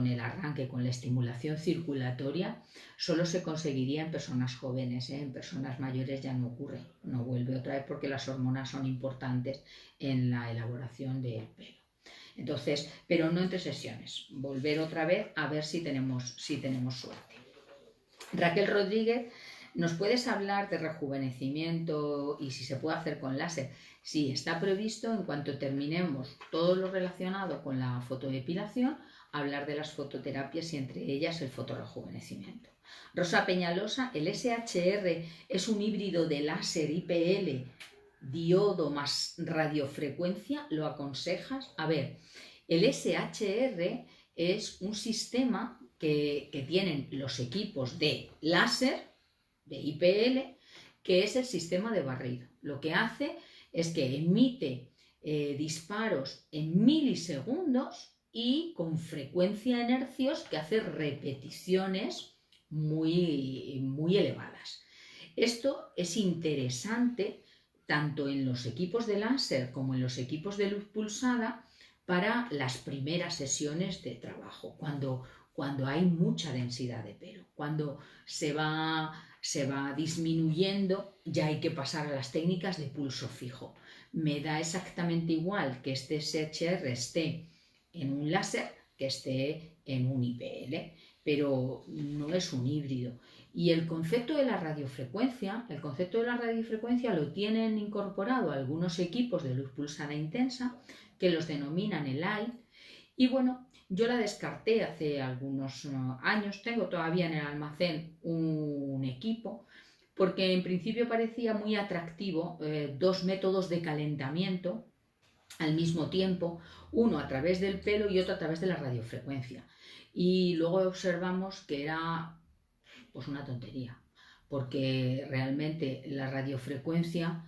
el arranque, con la estimulación circulatoria, solo se conseguiría en personas jóvenes, en personas mayores ya no ocurre, no vuelve otra vez porque las hormonas son importantes en la elaboración del pelo. Entonces, pero no entre sesiones, volver otra vez a ver si tenemos suerte. Raquel Rodríguez, ¿nos puedes hablar de rejuvenecimiento y si se puede hacer con láser? Sí, está previsto en cuanto terminemos todo lo relacionado con la fotodepilación, hablar de las fototerapias y entre ellas el fotorrejuvenecimiento. Rosa Peñalosa, el SHR es un híbrido de láser IPL, diodo más radiofrecuencia, ¿lo aconsejas? A ver, el SHR es un sistema que tienen los equipos de láser, de IPL, que es el sistema de barrido. Lo que hace es que emite disparos en milisegundos y con frecuencia en hercios que hace repeticiones muy, muy elevadas. Esto es interesante tanto en los equipos de láser como en los equipos de luz pulsada para las primeras sesiones de trabajo, cuando hay mucha densidad de pelo. Cuando se va disminuyendo, ya hay que pasar a las técnicas de pulso fijo. Me da exactamente igual que este SHR esté en un láser que esté en un IPL, pero no es un híbrido. Y el concepto de la radiofrecuencia lo tienen incorporado algunos equipos de luz pulsada intensa que los denominan el ELAI. Y bueno, yo la descarté hace algunos años, tengo todavía en el almacén un equipo, porque en principio parecía muy atractivo dos métodos de calentamiento al mismo tiempo, uno a través del pelo y otro a través de la radiofrecuencia. Y luego observamos que era pues una tontería, porque realmente la radiofrecuencia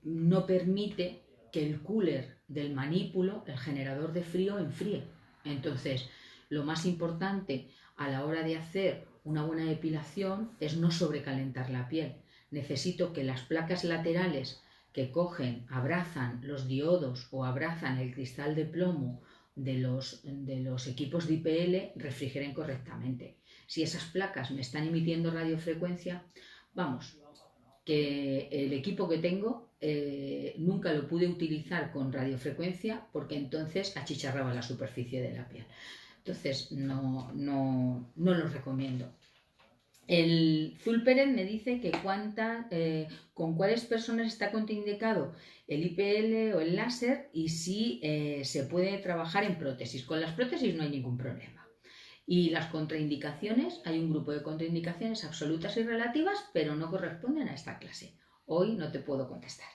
no permite que el cooler del manípulo, el generador de frío, enfríe. Entonces, lo más importante a la hora de hacer una buena depilación es no sobrecalentar la piel. Necesito que las placas laterales que cogen, abrazan los diodos o abrazan el cristal de plomo de los equipos de IPL refrigeren correctamente. Si esas placas me están emitiendo radiofrecuencia, vamos, que el equipo que tengo nunca lo pude utilizar con radiofrecuencia porque entonces achicharraba la superficie de la piel. Entonces no lo recomiendo. El Zulperen me dice que con cuáles personas está contraindicado el IPL o el láser y si se puede trabajar en prótesis. Con las prótesis no hay ningún problema. Y las contraindicaciones, hay un grupo de contraindicaciones absolutas y relativas, pero no corresponden a esta clase. Hoy no te puedo contestar.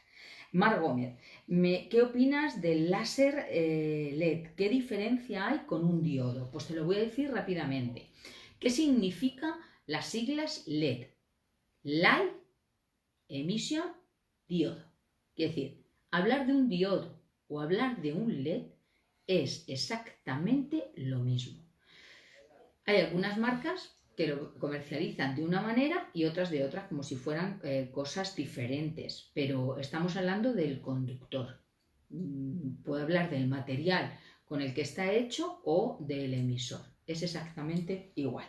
Mar Gómez, ¿qué opinas del láser LED? ¿Qué diferencia hay con un diodo? Pues te lo voy a decir rápidamente. ¿Qué significa las siglas LED? Light Emission Diodo. Es decir, hablar de un diodo o hablar de un LED es exactamente lo mismo. Hay algunas marcas que lo comercializan de una manera y otras de otra, como si fueran cosas diferentes, pero estamos hablando del conductor. Puedo hablar del material con el que está hecho o del emisor. Es exactamente igual.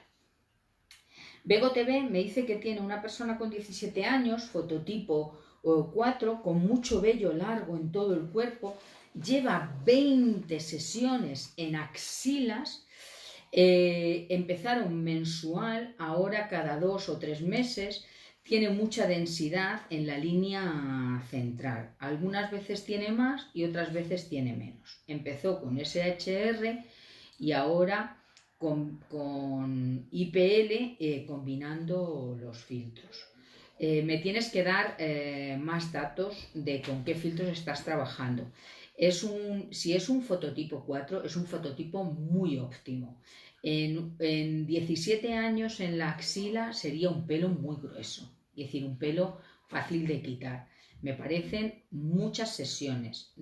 Bego TV me dice que tiene una persona con 17 años, fototipo 4, con mucho vello largo en todo el cuerpo, lleva 20 sesiones en axilas. Empezaron mensual, ahora cada 2 o 3 meses, tiene mucha densidad en la línea central. Algunas veces tiene más y otras veces tiene menos. Empezó con SHR y ahora con IPL combinando los filtros. Me tienes que dar más datos de con qué filtros estás trabajando. Si es un fototipo 4, es un fototipo muy óptimo. En 17 años en la axila sería un pelo muy grueso, es decir, un pelo fácil de quitar. Me parecen muchas sesiones.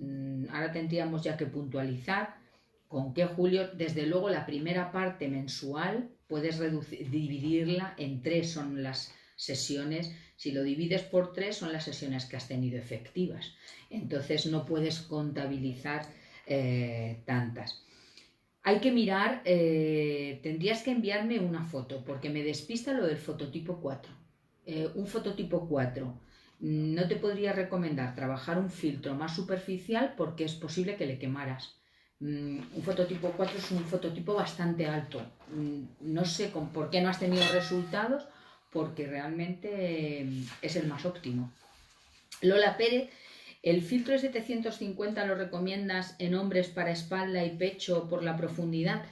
Ahora tendríamos ya que puntualizar con qué, Julio. Desde luego la primera parte mensual puedes dividirla en 3, son las sesiones. Si lo divides por 3 son las sesiones que has tenido efectivas. Entonces no puedes contabilizar tantas. Hay que mirar, tendrías que enviarme una foto porque me despista lo del fototipo 4. Un fototipo 4 no te podría recomendar trabajar un filtro más superficial porque es posible que le quemaras. Un fototipo 4 es un fototipo bastante alto. No sé por qué no has tenido resultados, porque realmente es el más óptimo. Lola Pérez, ¿el filtro de 750 lo recomiendas en hombres para espalda y pecho por la profundidad?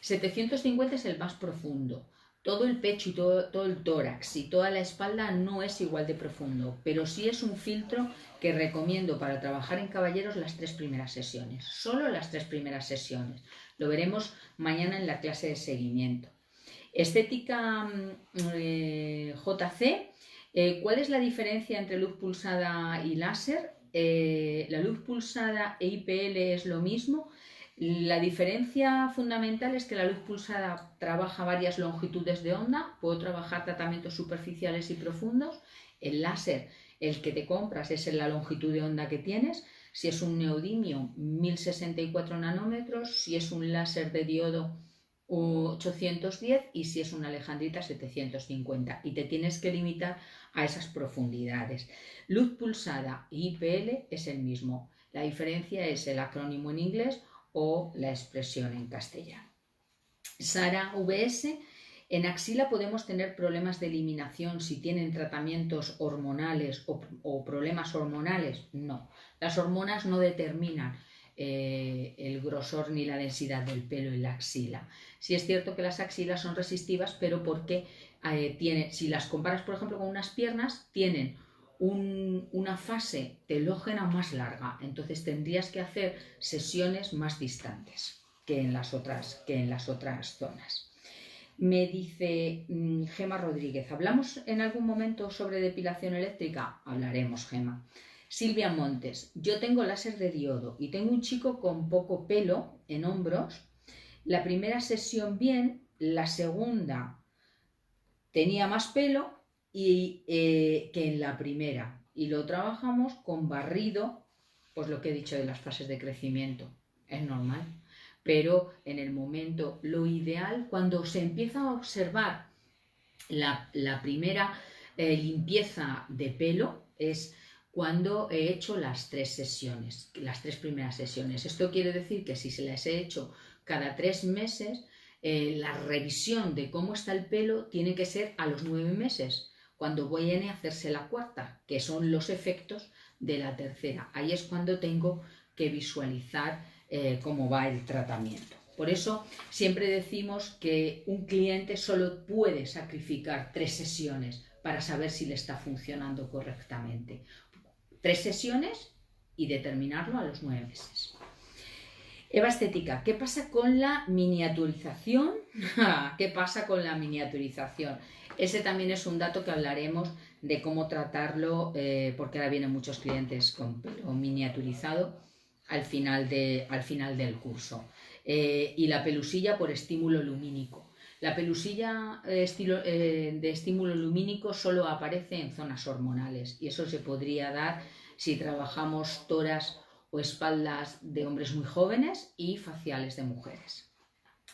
750 es el más profundo. Todo el pecho y todo el tórax y toda la espalda no es igual de profundo, pero sí es un filtro que recomiendo para trabajar en caballeros las 3 primeras sesiones, solo las 3 primeras sesiones. Lo veremos mañana en la clase de seguimiento. Estética JC, ¿cuál es la diferencia entre luz pulsada y láser? La luz pulsada e IPL es lo mismo. La diferencia fundamental es que la luz pulsada trabaja varias longitudes de onda, puedo trabajar tratamientos superficiales y profundos. El láser, el que te compras, es en la longitud de onda que tienes. Si es un neodimio, 1064 nanómetros. Si es un láser de diodo, 810, y si es una alejandrita, 750, y te tienes que limitar a esas profundidades. Luz pulsada y IPL es el mismo, la diferencia es el acrónimo en inglés o la expresión en castellano. Sara VS, en axila podemos tener problemas de eliminación si tienen tratamientos hormonales o problemas hormonales. No, las hormonas no determinan el grosor ni la densidad del pelo en la axila. Sí es cierto que las axilas son resistivas, pero porque si las comparas, por ejemplo, con unas piernas, tienen una fase telógena más larga, entonces tendrías que hacer sesiones más distantes que en las otras zonas. Me dice Gema Rodríguez, ¿hablamos en algún momento sobre depilación eléctrica? Hablaremos, Gema. Silvia Montes, yo tengo láser de diodo y tengo un chico con poco pelo en hombros. La primera sesión bien, la segunda tenía más pelo que en la primera, y lo trabajamos con barrido, pues lo que he dicho de las fases de crecimiento, es normal, pero en el momento, lo ideal, cuando se empieza a observar la primera limpieza de pelo, es cuando he hecho las 3 sesiones, las 3 primeras sesiones. Esto quiere decir que si se las he hecho cada 3 meses, la revisión de cómo está el pelo tiene que ser a los 9 meses, cuando viene a hacerse la cuarta, que son los efectos de la tercera. Ahí es cuando tengo que visualizar cómo va el tratamiento. Por eso siempre decimos que un cliente solo puede sacrificar 3 sesiones para saber si le está funcionando correctamente. 3 sesiones y determinarlo a los 9 meses. Eva Estética, ¿qué pasa con la miniaturización? ¿Qué pasa con la miniaturización? Ese también es un dato que hablaremos de cómo tratarlo, porque ahora vienen muchos clientes con pelo miniaturizado al final del curso. Y la pelusilla por estímulo lumínico. La pelusilla de estímulo lumínico solo aparece en zonas hormonales, y eso se podría dar si trabajamos toras o espaldas de hombres muy jóvenes y faciales de mujeres.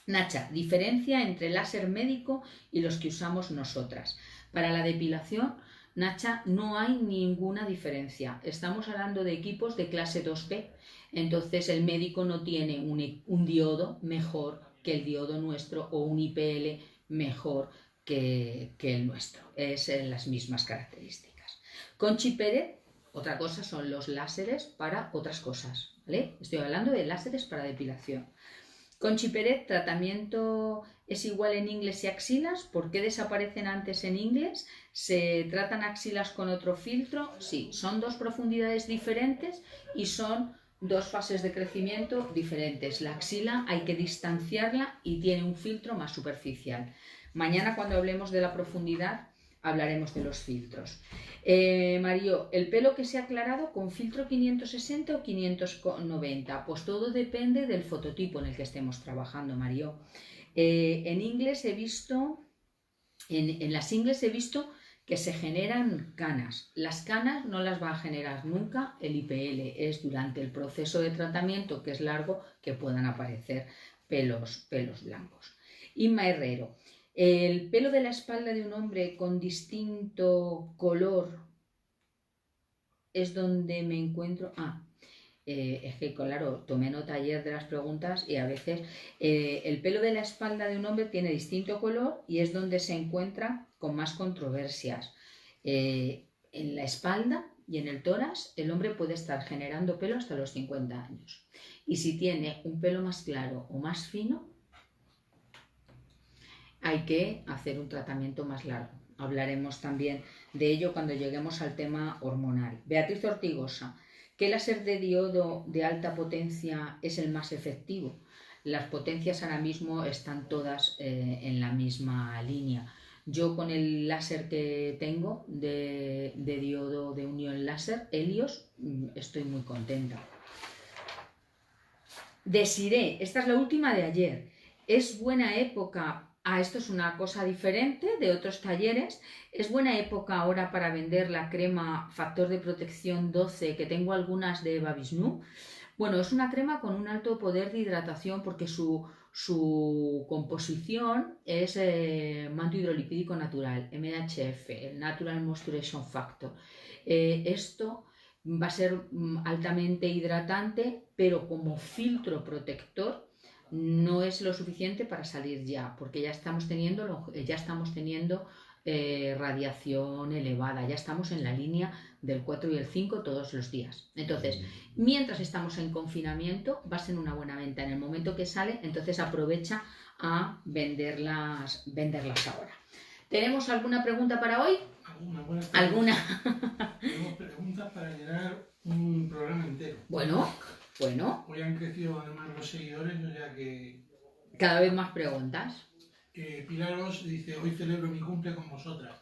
Nacha, diferencia entre láser médico y los que usamos nosotras. Para la depilación, Nacha, no hay ninguna diferencia. Estamos hablando de equipos de clase 2B, entonces el médico no tiene un diodo mejor que el diodo nuestro o un IPL mejor que el nuestro. Es las mismas características. Conchi Pérez, otra cosa son los láseres para otras cosas, ¿vale? Estoy hablando de láseres para depilación. Conchi Pérez, tratamiento es igual en ingles y axilas. ¿Por qué desaparecen antes en ingles? ¿Se tratan axilas con otro filtro? Sí, son 2 profundidades diferentes y son 2 fases de crecimiento diferentes. La axila hay que distanciarla y tiene un filtro más superficial. Mañana, cuando hablemos de la profundidad, hablaremos de los filtros. Mario, ¿el pelo que se ha aclarado con filtro 560 o 590? Pues todo depende del fototipo en el que estemos trabajando, Mario. En inglés he visto, en las ingles he visto que se generan canas. Las canas no las va a generar nunca el IPL, es durante el proceso de tratamiento, que es largo, que puedan aparecer pelos blancos. Inma Herrero, el pelo de la espalda de un hombre con distinto color es donde me encuentro. Es que, claro, tomé nota ayer de las preguntas y a veces el pelo de la espalda de un hombre tiene distinto color y es donde se encuentra con más controversias. En la espalda y en el tórax el hombre puede estar generando pelo hasta los 50 años. Y si tiene un pelo más claro o más fino, hay que hacer un tratamiento más largo. Hablaremos también de ello cuando lleguemos al tema hormonal. Beatriz Ortigosa, ¿qué láser de diodo de alta potencia es el más efectivo? Las potencias ahora mismo están todas en la misma línea. Yo con el láser que tengo de diodo de unión láser, Helios, estoy muy contenta. Desiré, esta es la última de ayer. ¿Es buena época? Esto es una cosa diferente de otros talleres. ¿Es buena época ahora para vender la crema factor de protección 12, que tengo algunas de Eva Visnú? Bueno, es una crema con un alto poder de hidratación porque su composición es manto hidrolipídico natural, MHF, el Natural Moisturization Factor. Esto va a ser altamente hidratante, pero como filtro protector no es lo suficiente para salir ya, porque ya estamos teniendo radiación elevada, ya estamos en la línea del 4 y el 5 todos los días. Entonces, mientras estamos en confinamiento, va a ser una buena venta. En el momento que sale, entonces aprovecha a venderlas ahora. ¿Tenemos alguna pregunta para hoy? ¿Alguna? Tenemos preguntas para llenar un programa entero. Bueno. Hoy han crecido además los seguidores, o sea que... Cada vez más preguntas. Pilaros dice, hoy celebro mi cumple con vosotras.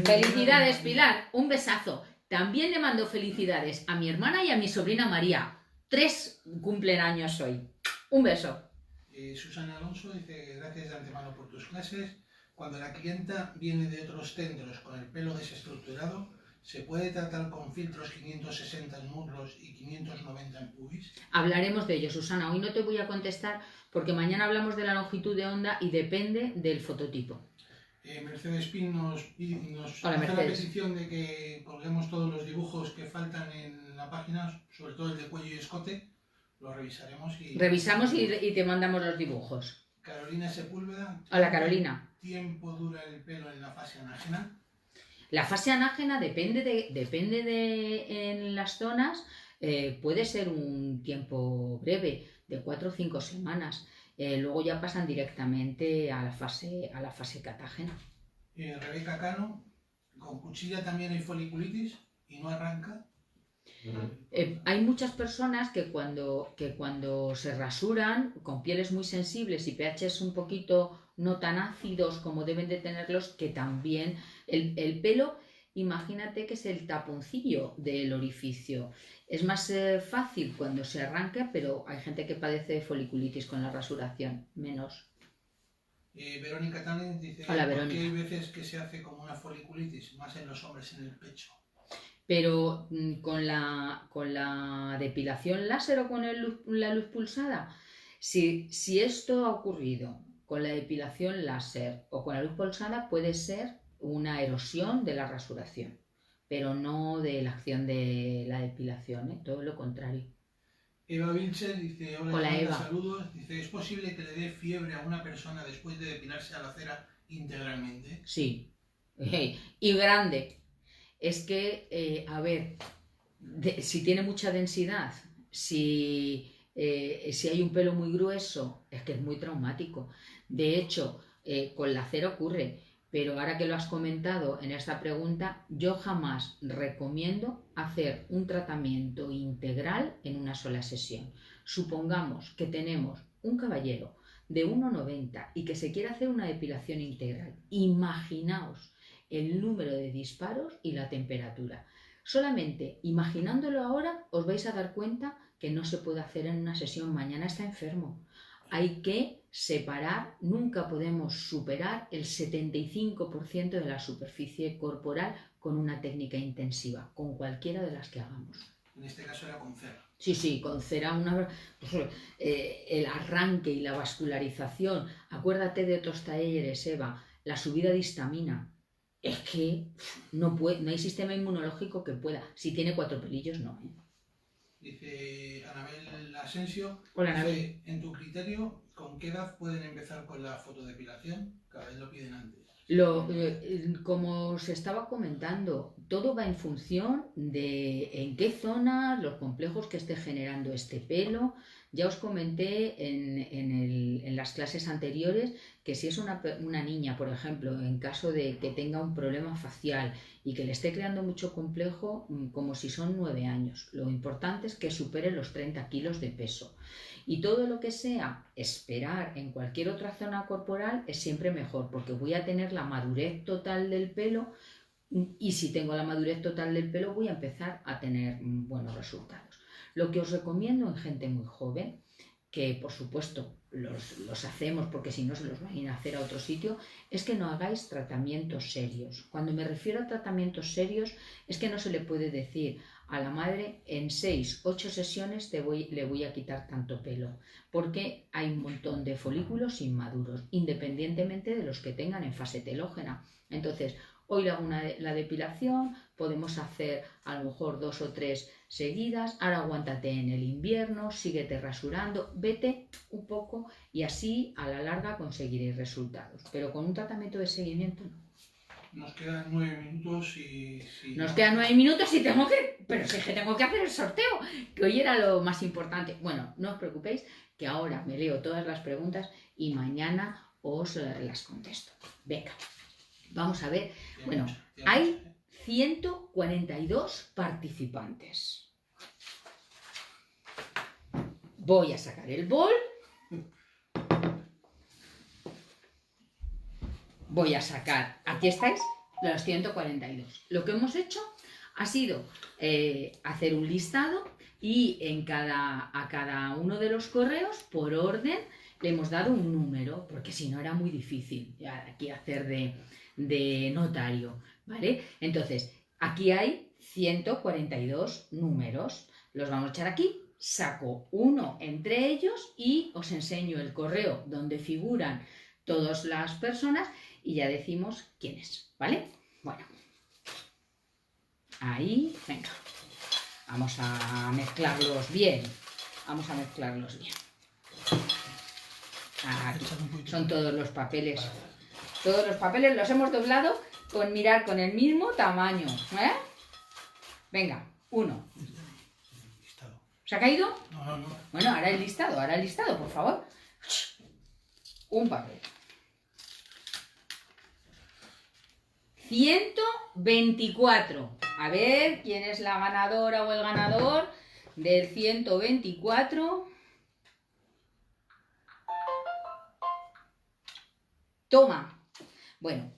Felicidades, Pilar, un besazo. También le mando felicidades a mi hermana y a mi sobrina María. 3 cumplen años hoy. Un beso. Susana Alonso dice, gracias de antemano por tus clases. Cuando la clienta viene de otros centros con el pelo desestructurado, ¿se puede tratar con filtros 560 en muslos y 590 en pubis? Hablaremos de ello, Susana. Hoy no te voy a contestar porque mañana hablamos de la longitud de onda y depende del fototipo. Mercedes Pin nos hace la petición de que colguemos todos los dibujos que faltan en la página, sobre todo el de cuello y escote. Lo revisaremos y... Revisamos y te mandamos los dibujos. Carolina Sepúlveda. Hola, Carolina. ¿Tiempo dura el pelo en la fase anágena? La fase anágena depende de en las zonas, puede ser un tiempo breve, de 4 o 5 semanas. Luego ya pasan directamente a la fase catágena. Rebeca Cano, ¿con cuchilla también hay foliculitis y no arranca? Hay muchas personas que cuando se rasuran con pieles muy sensibles y pHs un poquito no tan ácidos como deben de tenerlos, que también el pelo, imagínate que es el taponcillo del orificio. Es más fácil cuando se arranca, pero hay gente que padece de foliculitis con la rasuración, menos. Verónica también dice, hola, Verónica. ¿Por qué hay veces que se hace como una foliculitis, más en los hombres en el pecho? Pero con la depilación láser o con la luz pulsada, si esto ha ocurrido con la depilación láser o con la luz pulsada, puede ser una erosión de la rasuración, pero no de la acción de la depilación, todo lo contrario. Eva Vilcher dice, hola Eva, saludos. Dice, ¿es posible que le dé fiebre a una persona después de depilarse a la cera integralmente? Sí, y grande. Es que, a ver, si tiene mucha densidad, si hay un pelo muy grueso, es que es muy traumático. De hecho, con la cera ocurre, pero ahora que lo has comentado en esta pregunta, yo jamás recomiendo hacer un tratamiento integral en una sola sesión. Supongamos que tenemos un caballero de 1,90 y que se quiere hacer una depilación integral. Imaginaos el número de disparos y la temperatura. Solamente imaginándolo ahora os vais a dar cuenta que no se puede hacer en una sesión. Mañana está enfermo. Hay que separar, nunca podemos superar el 75% de la superficie corporal con una técnica intensiva, con cualquiera de las que hagamos. En este caso era con cera. Sí, con cera, el arranque y la vascularización. Acuérdate de otros talleres, Eva, la subida de histamina. Es que no hay sistema inmunológico que pueda. Si tiene 4 pelillos, no. Dice Anabel Asensio, Hola, Anabel. dice, en tu criterio, ¿con qué edad pueden empezar con la fotodepilación? Cada vez lo piden antes. Como os estaba comentando, todo va en función de en qué zonas, los complejos que esté generando este pelo. Ya os comenté en las clases anteriores que si es una niña, por ejemplo, en caso de que tenga un problema facial y que le esté creando mucho complejo, como si son 9 años, lo importante es que supere los 30 kilos de peso. Y todo lo que sea esperar en cualquier otra zona corporal es siempre mejor, porque voy a tener la madurez total del pelo y si tengo la madurez total del pelo voy a empezar a tener buenos resultados. Lo que os recomiendo en gente muy joven, que por supuesto los hacemos porque si no se los van a hacer a otro sitio, es que no hagáis tratamientos serios. Cuando me refiero a tratamientos serios es que no se le puede decir a la madre en 6, 8 sesiones le voy a quitar tanto pelo, porque hay un montón de folículos inmaduros, independientemente de los que tengan en fase telógena. Entonces, hoy le hago la depilación, podemos hacer a lo mejor 2 o 3 seguidas, ahora aguántate en el invierno, síguete rasurando, vete un poco y así a la larga conseguiréis resultados, pero con un tratamiento de seguimiento no. Nos quedan 9 minutos y... Nos quedan 9 minutos y tengo que... Pero si es que tengo que hacer el sorteo, que hoy era lo más importante. Bueno, no os preocupéis, que ahora me leo todas las preguntas y mañana os las contesto. Venga, vamos a ver. Bueno, hay 142 participantes. Voy a sacar el bol. Voy a sacar, aquí estáis, los 142. Lo que hemos hecho ha sido hacer un listado y a cada uno de los correos, por orden, le hemos dado un número, porque si no era muy difícil aquí hacer de notario, ¿vale? Entonces, aquí hay 142 números. Los vamos a echar aquí, saco uno entre ellos y os enseño el correo donde figuran todas las personas y ya decimos quién es, ¿vale? Bueno, ahí, venga, vamos a mezclarlos bien, Aquí son todos los papeles los hemos doblado con mirar con el mismo tamaño, ¿eh? Venga, uno. ¿Se ha caído? No. Bueno, ahora el listado, por favor. Un papel. 124. A ver quién es la ganadora o el ganador del 124. Toma. Bueno,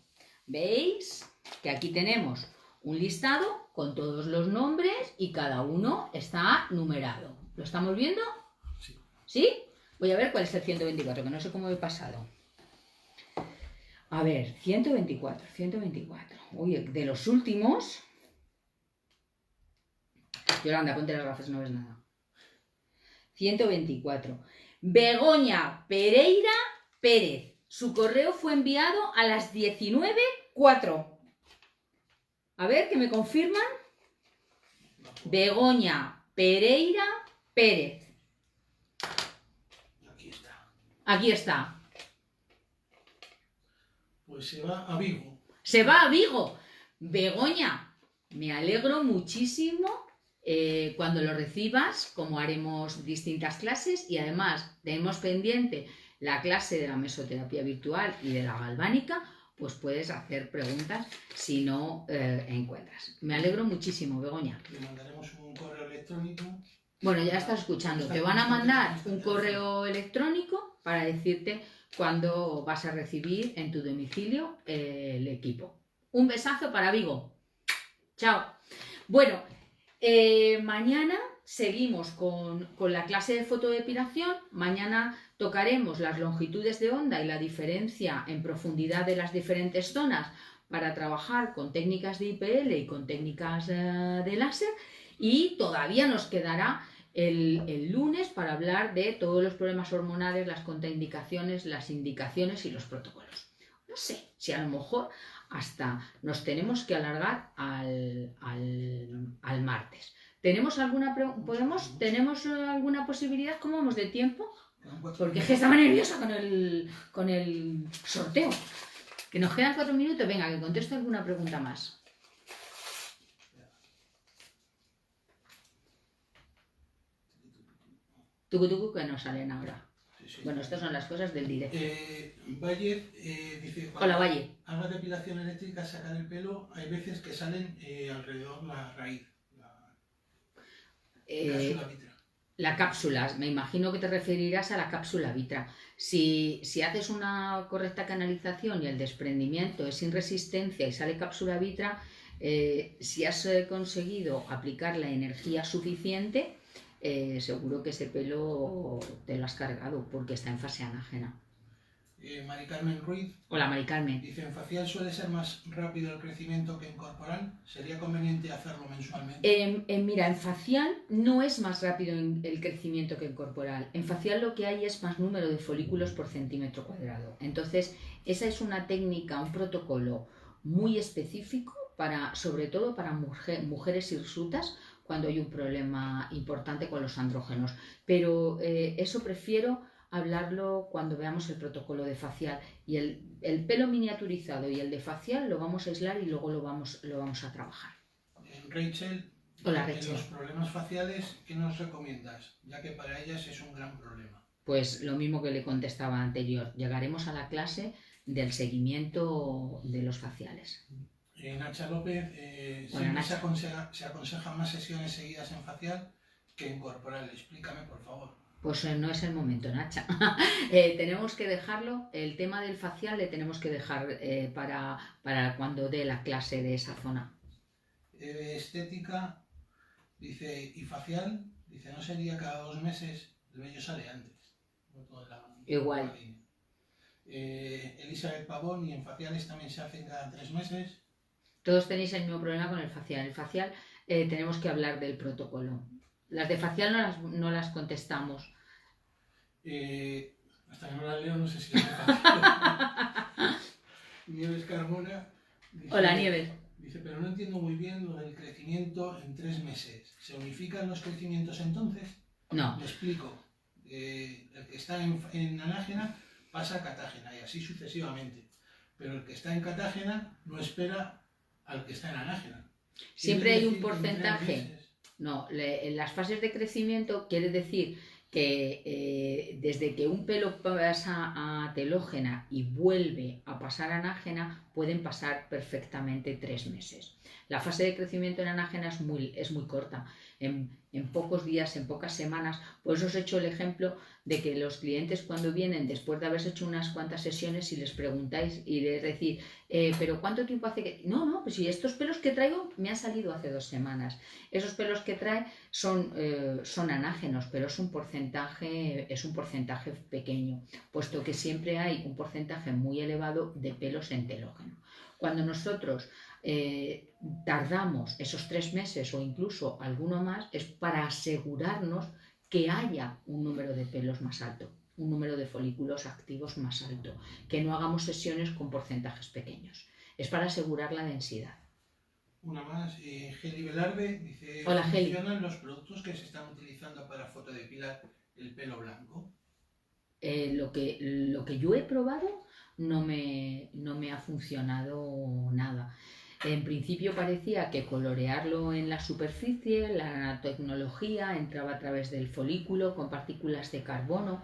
veis que aquí tenemos un listado con todos los nombres y cada uno está numerado. ¿Lo estamos viendo? Sí. ¿Sí? Voy a ver cuál es el 124, que no sé cómo he pasado. A ver, 124. Uy, de los últimos... Yolanda, ponte las gafas, no ves nada. 124. Begoña Pereira Pérez. Su correo fue enviado a las 19:04. A ver, que me confirman. Begoña Pereira Pérez. Aquí está. Pues se va a Vigo. Se va a Vigo. Begoña, me alegro muchísimo cuando lo recibas, como haremos distintas clases y además tenemos pendiente la clase de la mesoterapia virtual y de la galvánica, pues puedes hacer preguntas si no encuentras. Me alegro muchísimo, Begoña. Le mandaremos un correo electrónico. Bueno, ya estás escuchando. Te van a mandar un correo electrónico para decirte cuándo vas a recibir en tu domicilio el equipo. Un besazo para Vigo. Chao. Bueno, mañana seguimos con la clase de fotodepilación. Mañana tocaremos las longitudes de onda y la diferencia en profundidad de las diferentes zonas para trabajar con técnicas de IPL y con técnicas de láser. Y todavía nos quedará el lunes para hablar de todos los problemas hormonales, las contraindicaciones, las indicaciones y los protocolos. No sé si a lo mejor hasta nos tenemos que alargar al martes. ¿Tenemos alguna ¿Tenemos alguna posibilidad? ¿Cómo vamos de tiempo? Quedan 4 Porque es que estaba nerviosa con el sorteo. Que nos quedan 4 minutos. Venga, que contesto alguna pregunta más. Tucu, que no salen ahora. Sí. Bueno, estas son las cosas del directo. Valle dice, Hola, Valle. haga depilación eléctrica, sacar el pelo, hay veces que salen alrededor la raíz, la cápsula vitra. La cápsula, me imagino que te referirás a la cápsula vitra. Si haces una correcta canalización y el desprendimiento es sin resistencia y sale cápsula vitra, si has conseguido aplicar la energía suficiente, seguro que ese pelo te lo has cargado porque está en fase anágena. Mari Carmen Ruiz. Hola, Mari Carmen. Dice, en facial suele ser más rápido el crecimiento que en corporal. ¿Sería conveniente hacerlo mensualmente? Mira, en facial no es más rápido el crecimiento que en corporal. En facial lo que hay es más número de folículos por centímetro cuadrado. Entonces, esa es una técnica, un protocolo muy específico sobre todo para mujeres hirsutas cuando hay un problema importante con los andrógenos. Pero eso prefiero hablarlo cuando veamos el protocolo de facial, y el pelo miniaturizado y el de facial lo vamos a aislar y luego lo vamos a trabajar. Rachel, hola, Rachel. En los problemas faciales, ¿qué nos recomiendas? Ya que para ellas es un gran problema. Pues lo mismo que le contestaba anterior, llegaremos a la clase del seguimiento de los faciales. Nacha López, se aconseja más sesiones seguidas en facial que en corporal. Explícame, por favor. Pues no es el momento, Nacha. Tenemos que dejarlo, el tema del facial le tenemos que dejar para cuando dé la clase de esa zona. Estética, dice, y facial, dice, ¿no sería cada 2 meses? El vello sale antes. No igual. Elizabeth Pavón, y en faciales también se hacen cada 3 meses. Todos tenéis el mismo problema con el facial. El facial tenemos que hablar del protocolo. Las de facial no las contestamos. Hasta que no las leo no sé si las de facial. Nieves Carmona. Dice, hola, Nieves. Dice, pero no entiendo muy bien lo del crecimiento en 3 meses. ¿Se unifican los crecimientos entonces? No. Me explico. El que está en anágena pasa a catágena y así sucesivamente. Pero el que está en catágena no espera al que está en anágena. Siempre hay un porcentaje. No, en las fases de crecimiento quiere decir que desde que un pelo pasa a telógena y vuelve a pasar a anágena, pueden pasar perfectamente 3 meses. La fase de crecimiento en anágena es muy corta, en pocos días, en pocas semanas. Por eso os he hecho el ejemplo de que los clientes cuando vienen después de haberse hecho unas cuantas sesiones y les preguntáis y les decís, pero ¿cuánto tiempo hace que...? No, pues si estos pelos que traigo me han salido hace 2 semanas. Esos pelos que trae son anágenos, pero es un porcentaje pequeño, puesto que siempre hay un porcentaje muy elevado de pelos en telógeno. Cuando nosotros tardamos esos 3 meses o incluso alguno más, es para asegurarnos que haya un número de pelos más alto, un número de folículos activos más alto, que no hagamos sesiones con porcentajes pequeños. Es para asegurar la densidad. Una más, Geli Velarde dice, hola, Geli. ¿funcionan los productos que se están utilizando para fotodepilar el pelo blanco? Lo que yo he probado no me ha funcionado nada. En principio parecía que colorearlo en la superficie, la nanotecnología entraba a través del folículo con partículas de carbono,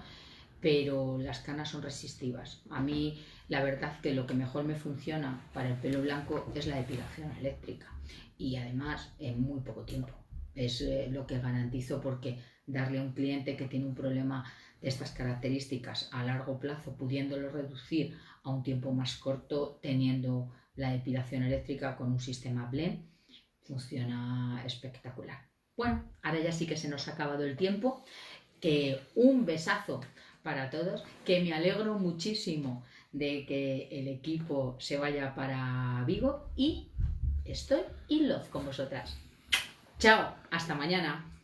pero las canas son resistivas. A mí la verdad que lo que mejor me funciona para el pelo blanco es la depilación eléctrica, y además en muy poco tiempo. Es lo que garantizo, porque darle a un cliente que tiene un problema de estas características a largo plazo, pudiéndolo reducir a un tiempo más corto, teniendo la depilación eléctrica con un sistema blend, funciona espectacular. Bueno, ahora ya sí que se nos ha acabado el tiempo. Que un besazo para todos, que me alegro muchísimo de que el equipo se vaya para Vigo, y estoy in love con vosotras. Chao, hasta mañana.